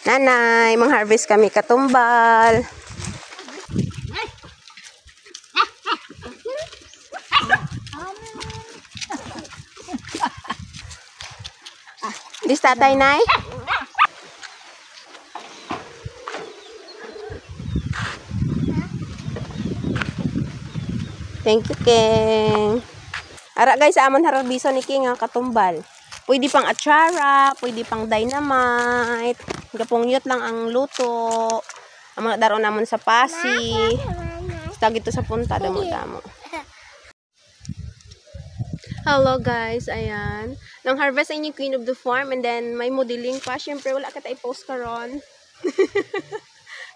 Nanay, mang-harvest kami katumbal. Dis tatay, nay? Thank you, King. Ara guys, amon harbiso ni King ang katumbal. Pwede pang atsara, pwede pang dynamite. Gapungyot lang ang luto. Amon daron namon sa pasi. Tagito sa punta damo-damo. Hello guys, ayan. Nang harvest ay yung Queen of the Farm and then may modeling pa. Syempre wala ka tayo post karon.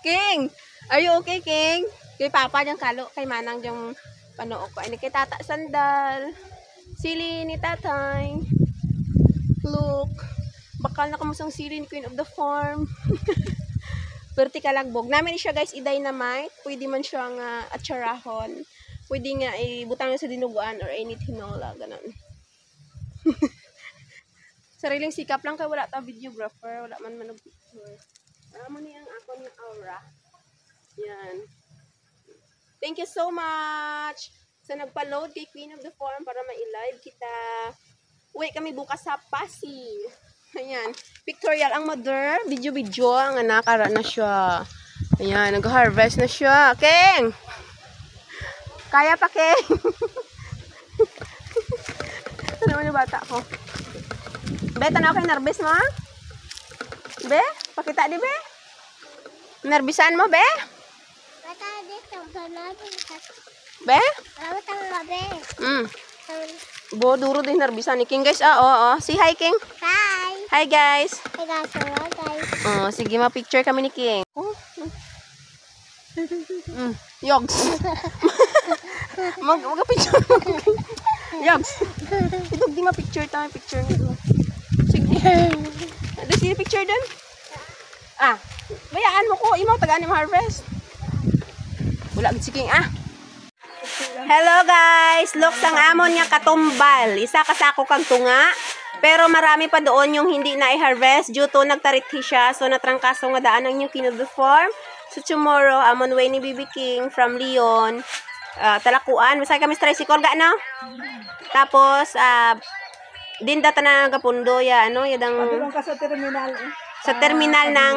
King, are you okay, King? Kay Papa diyang kalo, kay Manang diyang panook ko. Ay, kay Tata Sandal. Sili ni Tatay. Look. Bakal na kamusang sili ni Queen of the Farm. Vertical lagbog. Namin siya guys, i-dynamite. Pwede man siyang atsarahon. Pwede nga ibutang sa dinuguan or any tinola. Ganun. Sariling sikap lang kay wala ta videographer. Wala man manag-picture. Wala man niyang ako niyang aura. Yan. Thank you so much sa nagpa-load kay Queen of the Farm para ma-live kita. Uwi kami bukas sa Pasig. Ayan. Pictorial ang mother. Video-video. Ang nakara na siya. Ayan. Nag-harvest na siya. King! Kaya pa, King! Ito naman yung bata ko. Be, tanaw kayo nervous mo, ha? Be? Pakita di, Be? Nervisan mo, Be? Be? Bo, duro din nerbisan ni King, guys. Oo. Say hi, King. Hi. Hi, guys. Hi, guys. Hello, guys. Sige, ma-picture kami ni King. Yogs. Mag-picture. Yogs. Ito, di ma-picture tayo. Picture nito. Sige. Ada sini picture dun? Bayaan mo ko. Imaw, tagaan mo harvest. Wala si King, Hello guys! Look sang amon nga katumbal. Isa kasako kang tunga. Pero marami pa doon yung hindi na i-harvest due to nagtarikhi siya. So natrangkaso nga daan ang yung Queen of the Farm. So tomorrow, amon way ni BB King from Leon. Talakuan. Masaya kami sa tricycle ga, no? Tapos, din data na gapundo ya, ano? Yadang, padulong ka sa terminal. Sa terminal ng,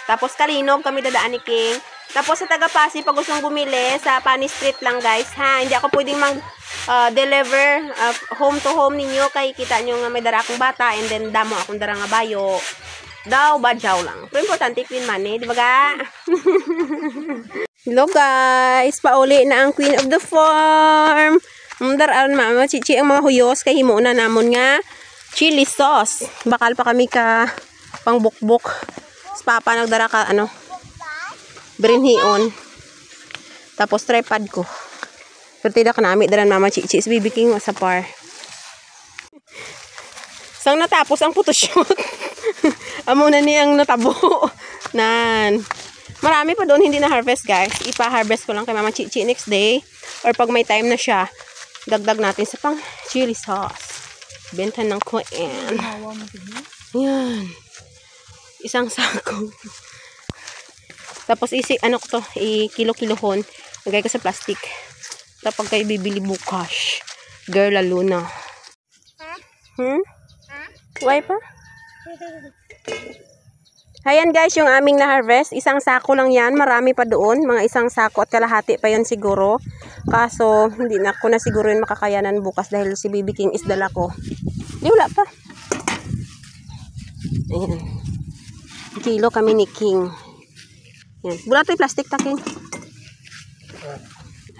Tapos Kalinog kami dadaan ni King. Tapos sa Tagapasi, pag gustong bumili, sa Pani Street lang guys, ha? Hindi ako pwedeng mag-deliver home to home ninyo. Kay kita nyo nga may dara akong bata and then damo akong dara nga bayo. Daw, badyaw lang. Pero importante, clean money, di ba ga? Hello guys, pauli na ang Queen of the Farm. Daraan mama, chichi ang mga huyos, kay himo na namon nga chili sauce. Bakal pa kami ka pang bukbok. Papa nagdara ka brinhion. Tapos tripod ko. Pero tidak ka namin daran mama chichi BB King sa par. Sang natapos ang photoshoot. Amo na niyang natabo. Nan. Marami pa doon hindi na harvest guys. Ipa-harvest ko lang kay mama chichi next day or pag may time na siya. Dagdag natin sa pang chili sauce. Benta ng kuan. Yan. Isang sako. Tapos i-kilo-kilohon. Lagay ko sa plastic. Tapos kayo bibili bukas. Girl, lalo na. Why pa? Ayan guys, yung aming na-harvest. Isang sako lang yan. Marami pa doon. Mga isang sako at kalahati pa yan siguro. Kaso, hindi na ko na siguro yun makakayanan bukas dahil si BB King is dala ko. Di, wala pa. Ayan. Kilo kami ni King. Ayan. Bula ito yung plastic ta, King.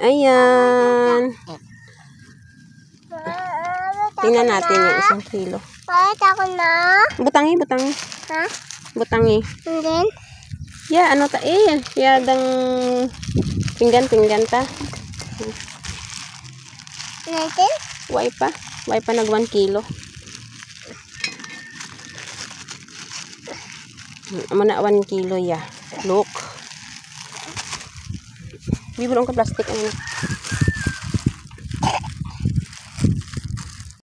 Ayan. Tingnan natin yung isang kilo. Bakit ako na? Butangi. Ha? Butangi. And then? Yeah, ano ta yadang pinggan ta. Natin? Why pa nag 1 kilo. Amo na 1 kilo ya. Look. Bibulong ka plastic ano.